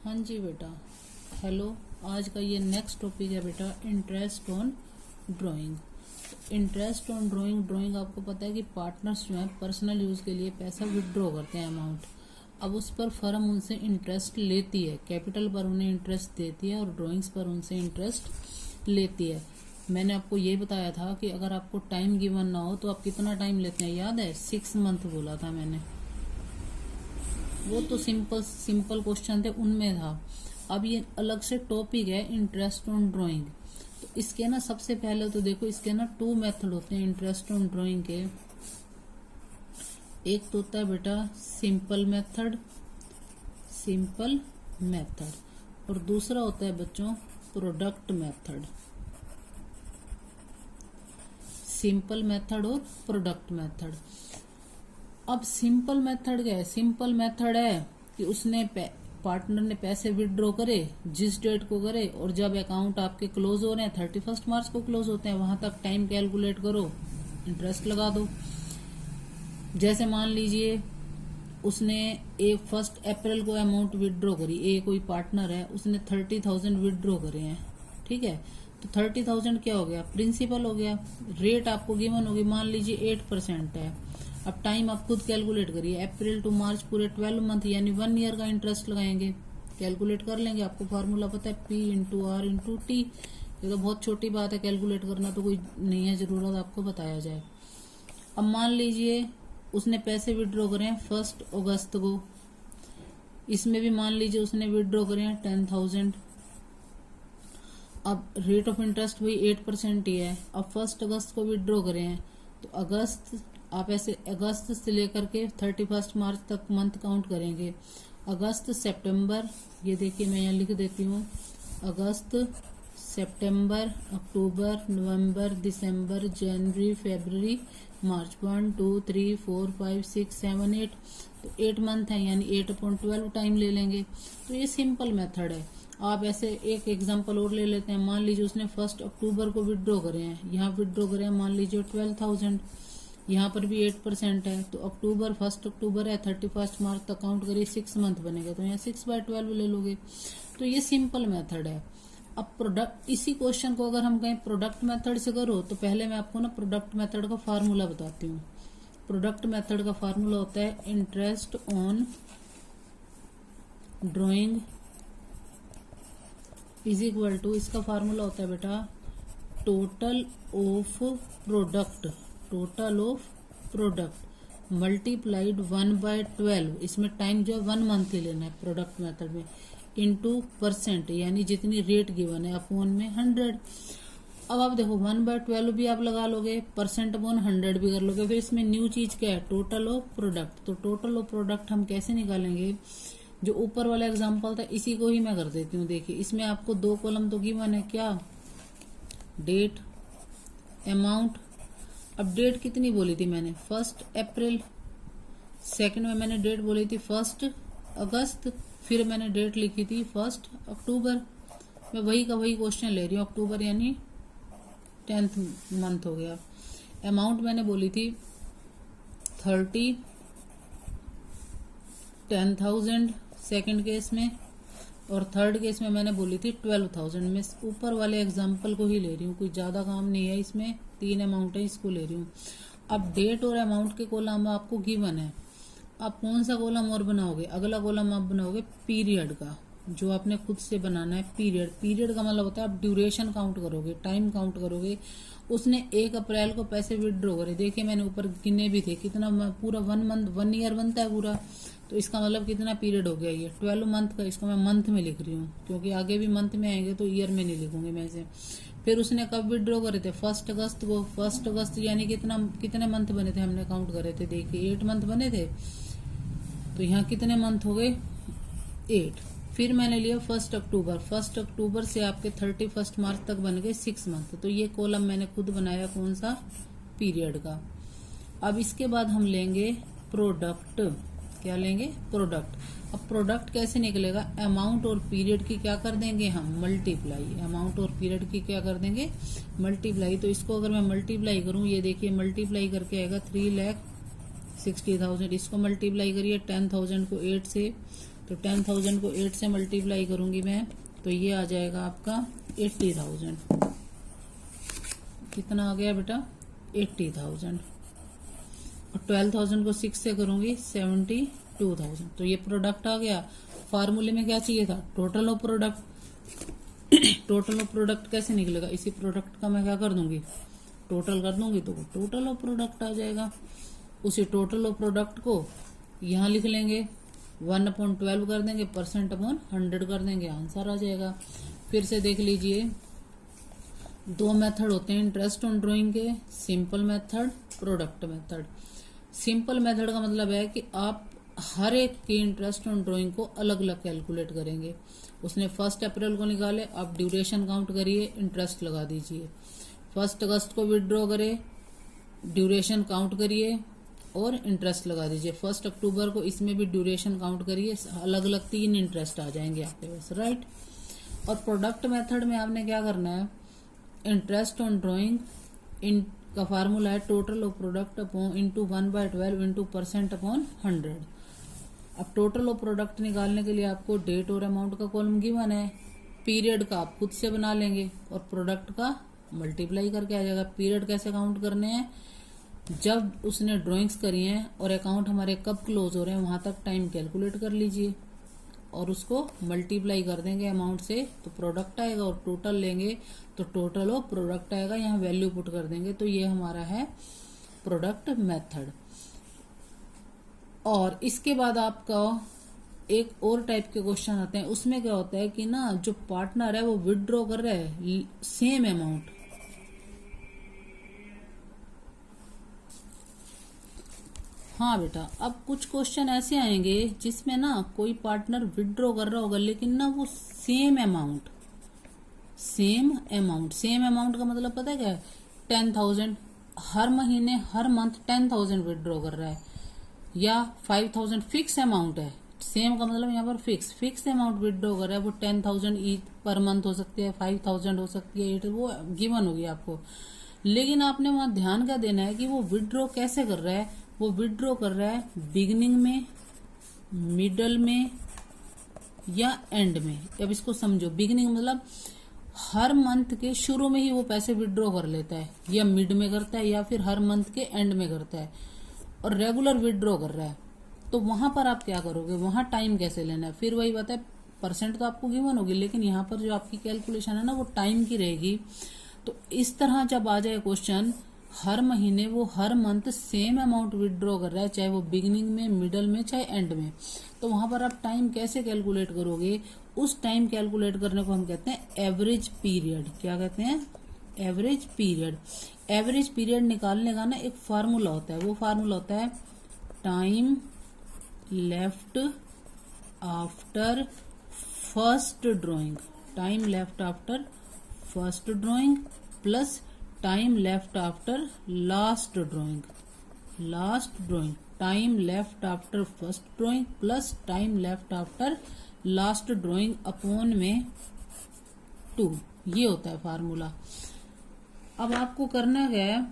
हाँ जी बेटा, हेलो। आज का ये नेक्स्ट टॉपिक है बेटा, interest on drawing. Interest on drawing आपको पता है कि पार्टनर्स जो हैं पर्सनल यूज के लिए पैसा विड्रॉ करते हैं अमाउंट। अब उस पर फर्म उनसे इंटरेस्ट लेती है, कैपिटल पर उन्हें इंटरेस्ट देती है और ड्राइंग्स पर उनसे इंटरेस्ट लेती है। मैंने आपको ये बताया था कि अगर आपको टाइम गिवन ना हो तो आप कितना टाइम लेते हैं, याद है? 6 मंथ बोला था मैंने। वो तो सिंपल क्वेश्चन थे, उनमें था। अब ये अलग से टॉपिक है, इंटरेस्ट ऑन ड्राइंग। तो इसके ना सबसे पहले तो देखो, इसके ना 2 मेथड होते हैं इंटरेस्ट ऑन ड्राइंग के। एक तो होता है बेटा सिंपल मेथड और दूसरा होता है बच्चों प्रोडक्ट मेथड। सिंपल मेथड और प्रोडक्ट मेथड। अब सिंपल मेथड क्या है? सिंपल मेथड है कि उसने पार्टनर ने पैसे विड्रॉ करे, जिस डेट को करे, और जब अकाउंट आपके क्लोज हो रहे हैं 31 मार्च को क्लोज होते हैं, वहां तक टाइम कैलकुलेट करो, इंटरेस्ट लगा दो। जैसे मान लीजिए उसने 1 अप्रैल को अमाउंट विड्रॉ करी, कोई पार्टनर है, उसने 30,000 विड्रॉ करे हैं, ठीक है। तो 30,000 क्या हो गया? प्रिंसिपल हो गया। रेट आपको गिवन होगी, मान लीजिए 8% है। अब टाइम आप खुद कैलकुलेट करिए, अप्रैल टू मार्च पूरे 12 मंथ यानी 1 ईयर का इंटरेस्ट लगाएंगे, कैलकुलेट कर लेंगे। आपको फार्मूला पता है, P into R into T. ये तो बहुत छोटी बात है, कैलकुलेट करना तो कोई नहीं है जरूरत आपको बताया जाए। अब मान लीजिए उसने पैसे विड्रॉ करे हैं 1 अगस्त को, इसमें भी मान लीजिए उसने विड्रॉ करे हैं 10,000। अब रेट ऑफ इंटरेस्ट वही 8% ही है। अब 1 अगस्त को विड्रॉ करे हैं तो अगस्त, आप ऐसे अगस्त से लेकर के 31 मार्च तक मंथ काउंट करेंगे। अगस्त सितंबर, ये देखिए मैं यहाँ लिख देती हूँ, अगस्त सितंबर अक्टूबर नवंबर दिसंबर जनवरी फरवरी मार्च, 1 2 3 4 5 6 7 8, तो 8 मंथ है यानी 8/12 टाइम ले लेंगे। तो ये सिंपल मेथड है। आप ऐसे एक एग्जांपल और ले लेते हैं। मान लीजिए उसने 1 अक्टूबर को विड्रॉ करे हैं, यहाँ विड्रॉ करे हैं मान लीजिए 12,000, यहाँ पर भी 8% है। तो 1 अक्टूबर है, 31 मार्च तक काउंट करिए, 6 मंथ बनेगा, तो यहाँ 6/12 ले लोगे। तो ये सिंपल मेथड है। अब प्रोडक्ट, इसी क्वेश्चन को अगर हम कहें प्रोडक्ट मेथड से करो तो पहले मैं आपको ना प्रोडक्ट मेथड का फार्मूला बताती हूँ। प्रोडक्ट मेथड का फार्मूला होता है interest on drawing is equal to, इसका फार्मूला होता है बेटा टोटल ऑफ प्रोडक्ट मल्टीप्लाइड 1/12। इसमें टाइम जो है 1 मंथ ही लेना है प्रोडक्ट मेथड में, इनटू परसेंट यानी जितनी रेट गिवन है अपॉन में 100। अब आप देखो 1/12 भी आप लगा लोगे, परसेंट अपॉन 100 भी कर लोगे, फिर इसमें न्यू चीज क्या है? Total of product. तो टोटल ऑफ प्रोडक्ट हम कैसे निकालेंगे? जो ऊपर वाला एग्जांपल था इसी को ही मैं कर देती हूँ। देखिए इसमें आपको 2 कॉलम तो गिवन है, क्या? Date, amount. अब डेट कितनी बोली थी मैंने? 1 अप्रैल। सेकंड में मैंने डेट बोली थी 1 अगस्त। फिर मैंने डेट लिखी थी 1 अक्टूबर। मैं वही का वही क्वेश्चन ले रही हूँ, अक्टूबर यानी 10th मंथ हो गया। अमाउंट मैंने बोली थी 10,000 सेकंड केस में, और थर्ड केस में मैंने बोली थी 12,000। मैं ऊपर वाले एग्जाम्पल को ही ले रही हूँ, कोई ज्यादा काम नहीं है इसमें, 3 अमाउंट है, इसको ले रही हूँ। अब डेट और अमाउंट के कॉलम आपको गिवन है। आप कौन सा कॉलम और बनाओगे? अगला कॉलम आप बनाओगे पीरियड का, जो आपने खुद से बनाना है। पीरियड का मतलब होता है आप ड्यूरेशन काउंट करोगे, टाइम काउंट करोगे। उसने 1 अप्रैल को पैसे विड्रॉ करे, देखिए मैंने ऊपर गिने भी थे, कितना पूरा 1 ईयर बनता है पूरा। तो इसका मतलब कितना पीरियड हो गया? ये 12 मंथ का। इसको मैं मंथ में लिख रही हूँ क्योंकि आगे भी मंथ में आएंगे तो ईयर में नहीं लिखूंगी मैं इसे। फिर उसने कब विड्रॉ करे थे? 1 अगस्त को। 1 अगस्त यानी कितने मंथ बने थे? हमने काउंट करे थे, देखिए 8 मंथ बने थे। तो यहाँ कितने मंथ हो गए? 8। फिर मैंने लिया 1 अक्टूबर। 1 अक्टूबर से आपके 31 मार्च तक बन गए 6 मंथ। तो ये कॉलम मैंने खुद बनाया, कौन सा? पीरियड का। अब इसके बाद हम लेंगे प्रोडक्ट। क्या लेंगे? प्रोडक्ट। अब प्रोडक्ट कैसे निकलेगा? अमाउंट और पीरियड की क्या कर देंगे हम? मल्टीप्लाई। अमाउंट और पीरियड की क्या कर देंगे? मल्टीप्लाई। तो इसको अगर मैं मल्टीप्लाई करूं, ये देखिए मल्टीप्लाई करके आएगा 3,60,000। इसको मल्टीप्लाई करिए 10,000 को 8 से तो 10,000 को 8 से मल्टीप्लाई करूंगी मैं, तो ये आ जाएगा आपका 80,000। कितना आ गया बेटा? 80,000। और 12,000 को 6 से करूंगी 72,000। तो ये प्रोडक्ट आ गया। फार्मूले में क्या चाहिए था? Total of product. Total of product कैसे निकलेगा? इसी प्रोडक्ट का मैं क्या कर दूंगी? टोटल कर दूंगी, तो टोटल ऑफ प्रोडक्ट आ जाएगा। उसी टोटल ऑफ प्रोडक्ट को यहां लिख लेंगे, 1/12 कर देंगे, %/100 कर देंगे, आंसर आ जाएगा। फिर से देख लीजिए, दो मेथड होते हैं इंटरेस्ट ऑन ड्राइंग के, simple method, product method. Simple method का मतलब है कि आप हर एक के इंटरेस्ट ऑन ड्राइंग को अलग अलग कैलकुलेट करेंगे। उसने 1 अप्रैल को निकाले, आप ड्यूरेशन काउंट करिए, इंटरेस्ट लगा दीजिए। 1 अगस्त को विड्रॉ करे, ड्यूरेशन काउंट करिए और इंटरेस्ट लगा दीजिए। 1 अक्टूबर को इसमें भी ड्यूरेशन काउंट करिए, अलग अलग 3 इंटरेस्ट आ जाएंगे आपके पास, राइट। और प्रोडक्ट मेथड में आपने क्या करना है? इंटरेस्ट ऑन ड्राइंग इन का फार्मूला है total of product upon into 1/12 into %/100। अब टोटल ऑफ प्रोडक्ट निकालने के लिए आपको डेट और अमाउंट का कॉलम गिवन है, पीरियड का आप खुद से बना लेंगे और प्रोडक्ट का मल्टीप्लाई करके आ जाएगा। पीरियड कैसे काउंट करने हैं? जब उसने ड्राइंग्स करी हैं और अकाउंट हमारे कब क्लोज हो रहे हैं वहां तक टाइम कैलकुलेट कर लीजिए और उसको मल्टीप्लाई कर देंगे अमाउंट से, तो प्रोडक्ट आएगा। और टोटल लेंगे तो टोटल ऑफ प्रोडक्ट आएगा, यहाँ वैल्यू पुट कर देंगे, तो ये हमारा है प्रोडक्ट मेथड। और इसके बाद आपका एक और टाइप के क्वेश्चन आते हैं, उसमें क्या होता है कि ना जो पार्टनर है वो विड्रॉ कर रहा है सेम अमाउंट। हाँ बेटा, अब कुछ क्वेश्चन ऐसे आएंगे जिसमें ना कोई पार्टनर विड्रॉ कर रहा होगा लेकिन ना वो सेम अमाउंट का मतलब पता है क्या है? 10,000 हर महीने हर मंथ 10,000 विड्रॉ कर रहा है, या 5,000 फिक्स अमाउंट है। सेम का मतलब यहाँ पर फिक्स अमाउंट विड्रॉ कर रहा है, वो 10,000 ईच पर मंथ हो सकती है, 5,000 हो सकती है, 8 वो गिवन होगी आपको। लेकिन आपने वहां ध्यान क्या देना है कि वो विड्रॉ कैसे कर रहा है? वो विड्रॉ कर रहा है बिगिनिंग में, मिडल में या एंड में। अब इसको समझो, बिगिनिंग मतलब हर मंथ के शुरू में ही वो पैसे विड्रॉ कर लेता है, या मिड में करता है, या फिर हर मंथ के एंड में करता है, और रेगुलर विड्रॉ कर रहा है। तो वहां पर आप क्या करोगे? वहां टाइम कैसे लेना है? फिर वही बात है, परसेंट तो आपको गिवन होगी, लेकिन यहाँ पर जो आपकी कैलकुलेशन है ना वो टाइम की रहेगी। तो इस तरह जब आ जाए क्वेश्चन, हर महीने वो हर मंथ सेम अमाउंट विड्रॉ कर रहा है, चाहे वो बिगिनिंग में, मिडल में, चाहे एंड में, तो वहां पर आप टाइम कैसे कैलकुलेट करोगे? उस टाइम कैलकुलेट करने को हम कहते हैं एवरेज पीरियड। क्या कहते हैं? Average period. एवरेज पीरियड निकालने का ना एक फार्मूला होता है, वो फार्मूला होता है time left after first drawing. Time left after first drawing plus time left after last drawing. Time left after first drawing plus time left after last drawing upon में 2। ये होता है फार्मूला। अब आपको करना क्या है?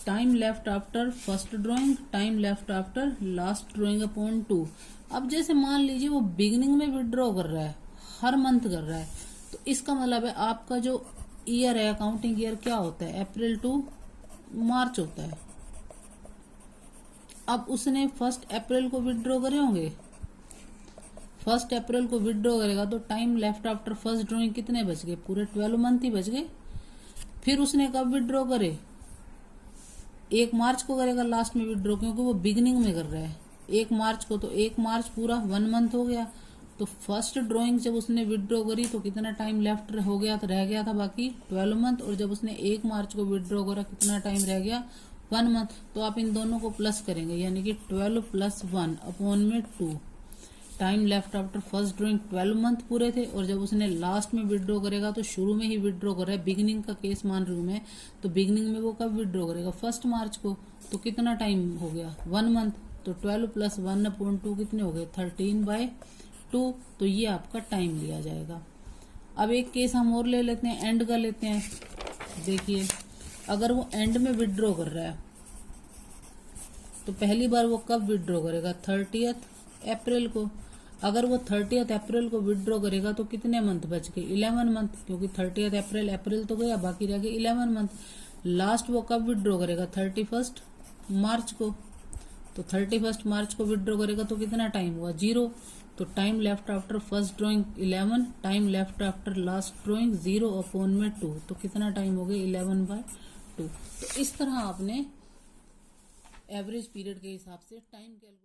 Time left after first drawing, time left after last drawing upon 2। अब जैसे मान लीजिए वो बिगिनिंग में विड्रॉ कर रहा है, हर मंथ कर रहा है, तो इसका मतलब है आपका जो ईयर है, अकाउंटिंग ईयर क्या होता है? अप्रैल टू मार्च होता है। अब उसने 1 अप्रैल को विड्रॉ करे होंगे, 1 अप्रैल को विड्रॉ करेगा तो time left after first drawing कितने बच गए? पूरे 12 मंथ ही बच गए। फिर उसने कब विड्रॉ करे? 1 मार्च को करेगा लास्ट में विड्रॉ, क्योंकि वो बिगिनिंग में कर रहा है 1 मार्च को, तो 1 मार्च पूरा 1 मंथ हो गया। तो फर्स्ट ड्राइंग जब उसने विड्रॉ करी तो कितना टाइम लेफ्ट हो गया था? रह गया था बाकी 12 मंथ। और जब उसने 1 मार्च को विड्रॉ करा कितना टाइम रह गया? 1 मंथ। तो आप इन दोनों को प्लस करेंगे, यानी कि 12 + 1 अपॉन में 2। Time left after first drawing 12 month पूरे थे, और जब उसने लास्ट में विड्रॉ करेगा तो शुरू में ही विड्रॉ कर रहा है, बिगिनिंग का केस मान रही हूं मैं, तो बिगिनिंग में वो कब विड्रॉ करेगा? 1 मार्च को। तो कितना टाइम हो गया? 1 मंथ। तो 12 + 1 अपॉन 2 कितने हो गए? 13/2। तो ये आपका टाइम लिया जाएगा। अब एक केस हम और ले लेते हैं, एंड का लेते हैं। देखिए, अगर वो एंड में विड्रॉ कर रहा है तो पहली बार वो कब विड्रॉ करेगा? 30 अप्रैल को। अगर वो 30 अप्रैल को विड्रॉ करेगा तो कितने मंथ बच गए? 11 मंथ, क्योंकि 30 अप्रैल तो गया, बाकी रह गए 11 मंथ। लास्ट वो कब विड्रॉ करेगा? 31 मार्च को। तो 31 मार्च को विड्रॉ करेगा तो कितना टाइम हुआ? 0। तो time left after first drawing 11, time left after last drawing 0 upon में 2, तो कितना टाइम हो गया? 11/2। तो इस तरह आपने एवरेज पीरियड के हिसाब से टाइम कैलकुलेट